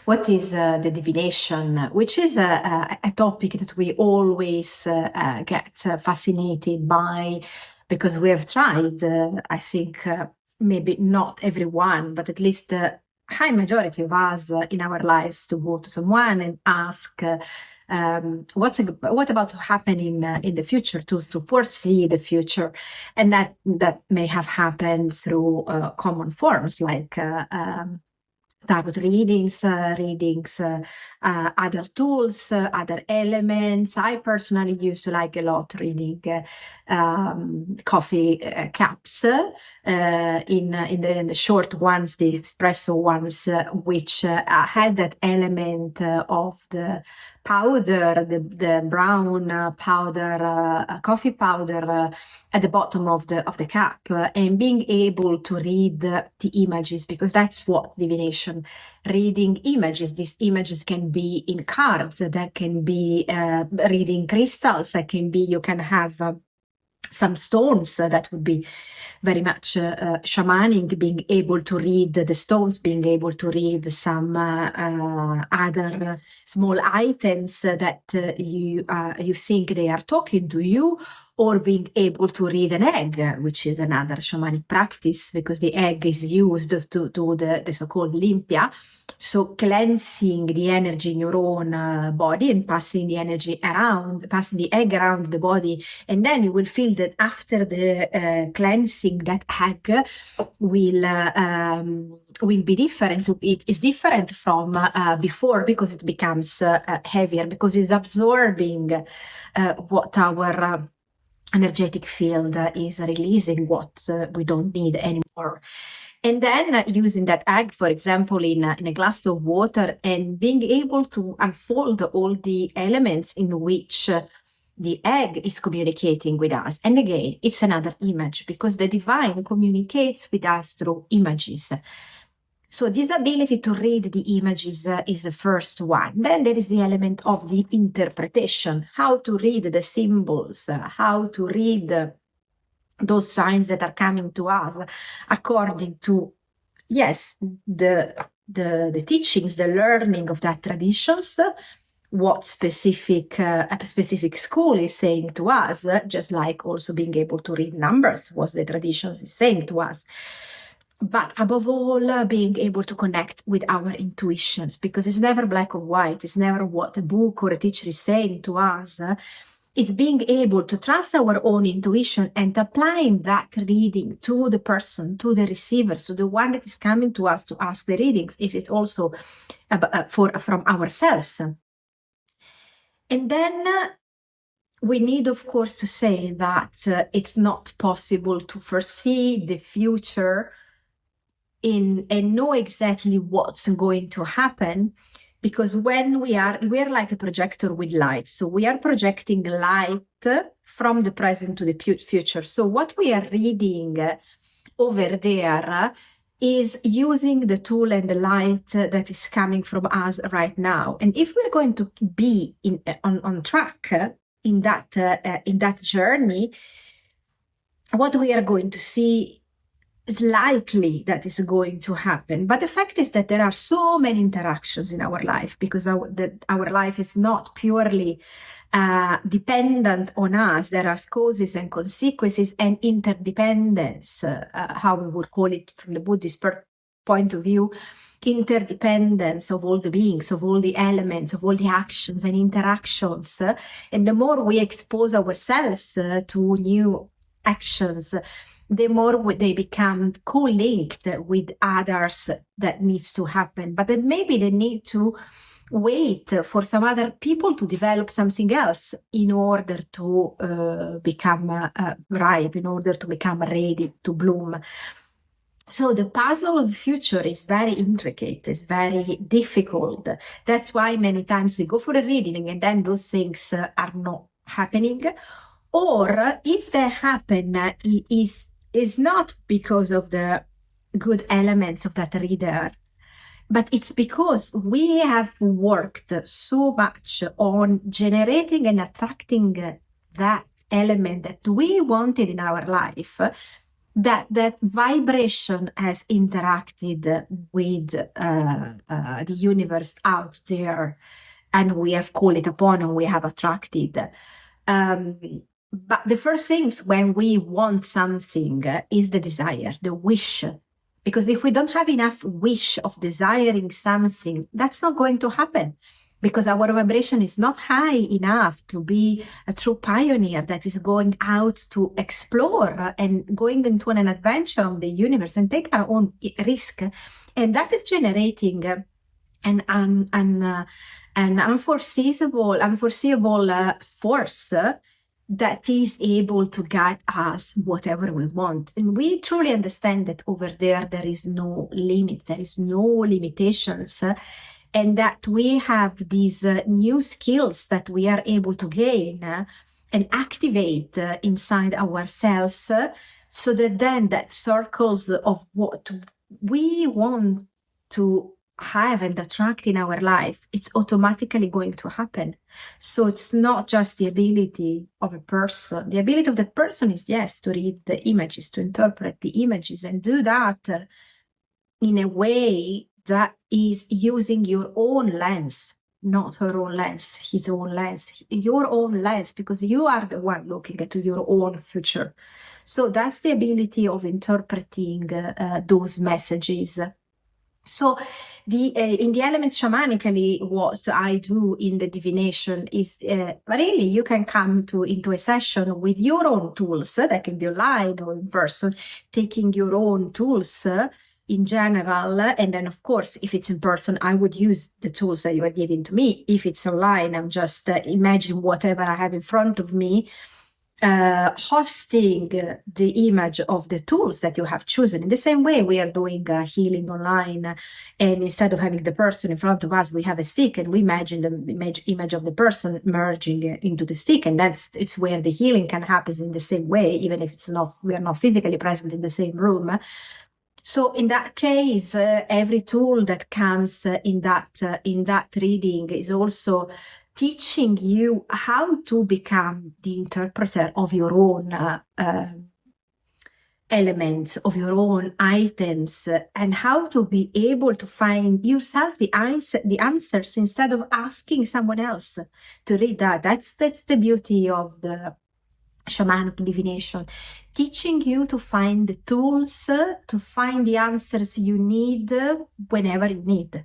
What is the divination, which is a topic that we always get fascinated by, because we have tried, I think, maybe not everyone, but at least the high majority of us in our lives, to go to someone and ask what about to happen in the future, to foresee the future. And that may have happened through common forms like tarot readings, other tools, other elements. I personally used to like a lot reading coffee cups, in the short ones, the espresso ones, which had that element of the powder, the brown powder, coffee powder at the bottom of the cup, and being able to read the images, because that's what divination, reading images. These images can be in cards, that can be reading crystals, that can be, you can have some stones, that would be very much shamanic, being able to read the stones, being able to read some other small items that you think they are talking to you, or being able to read an egg, which is another shamanic practice, because the egg is used to the so-called limpia, so cleansing the energy in your own body and passing the energy around, passing the egg around the body, and then you will feel that after the cleansing, that egg will be different. So it is different from before, because it becomes heavier, because it's absorbing what our energetic field is releasing, what we don't need anymore. And then using that egg, for example, in a glass of water, and being able to unfold all the elements in which the egg is communicating with us. And again, it's another image, because the divine communicates with us through images. So this ability to read the images is the first one. Then there is the element of the interpretation, how to read the symbols, how to read those signs that are coming to us according to, yes, the teachings, the learning of that traditions, what a specific school is saying to us, just like also being able to read numbers, what the traditions is saying to us. But above all, being able to connect with our intuitions, because it's never black or white. It's never what a book or a teacher is saying to us. It's being able to trust our own intuition and applying that reading to the person, to the receiver, so the one that is coming to us to ask the readings, if it's also from ourselves. And then we need, of course, to say that it's not possible to foresee the future and know exactly what's going to happen, because when we are like a projector with light. So we are projecting light from the present to the future. So what we are reading over there is using the tool and the light that is coming from us right now. And if we're going to be on track in that journey, what we are going to see is likely that is going to happen. But the fact is that there are so many interactions in our life, because our life is not purely dependent on us. There are causes and consequences and interdependence, how we would call it from the Buddhist point of view, interdependence of all the beings, of all the elements, of all the actions and interactions. And the more we expose ourselves to new actions, the more they become co-linked with others that needs to happen. But then maybe they need to wait for some other people to develop something else in order to become ripe, in order to become ready to bloom. So the puzzle of the future is very intricate, it's very difficult. That's why many times we go for a reading and then those things are not happening. Or if they happen, is not because of the good elements of that reader, but it's because we have worked so much on generating and attracting that element that we wanted in our life, that vibration has interacted with the universe out there, and we have called it upon and we have attracted. But the first things when we want something is the desire, the wish. Because if we don't have enough wish of desiring something, that's not going to happen. Because our vibration is not high enough to be a true pioneer that is going out to explore and going into an adventure of the universe and take our own risk. And that is generating an unforeseeable force that is able to guide us whatever we want. And we truly understand that over there is no limit, there is no limitations, and that we have these new skills that we are able to gain and activate inside ourselves, so that then that circles of what we want to have and attract in our life, it's automatically going to happen. So it's not just the ability of a person. The ability of that person is, yes, to read the images, to interpret the images, and do that in a way that is using your own lens, not her own lens, his own lens, your own lens, because you are the one looking at your own future. So that's the ability of interpreting those messages. So in the elements shamanically, what I do in the divination is really you can come into a session with your own tools that can be online or in person, taking your own tools in general. And then, of course, if it's in person, I would use the tools that you are giving to me. If it's online, I'm just imagine whatever I have in front of me, hosting the image of the tools that you have chosen. In the same way, we are doing healing online, and instead of having the person in front of us, we have a stick, and we imagine the image of the person merging into the stick, and it's where the healing can happen in the same way, even if we are not physically present in the same room. So in that case, every tool that comes in that reading is also teaching you how to become the interpreter of your own elements, of your own items, and how to be able to find yourself the answers instead of asking someone else to read that. That's the beauty of the shamanic divination, teaching you to find the tools, to find the answers you need whenever you need.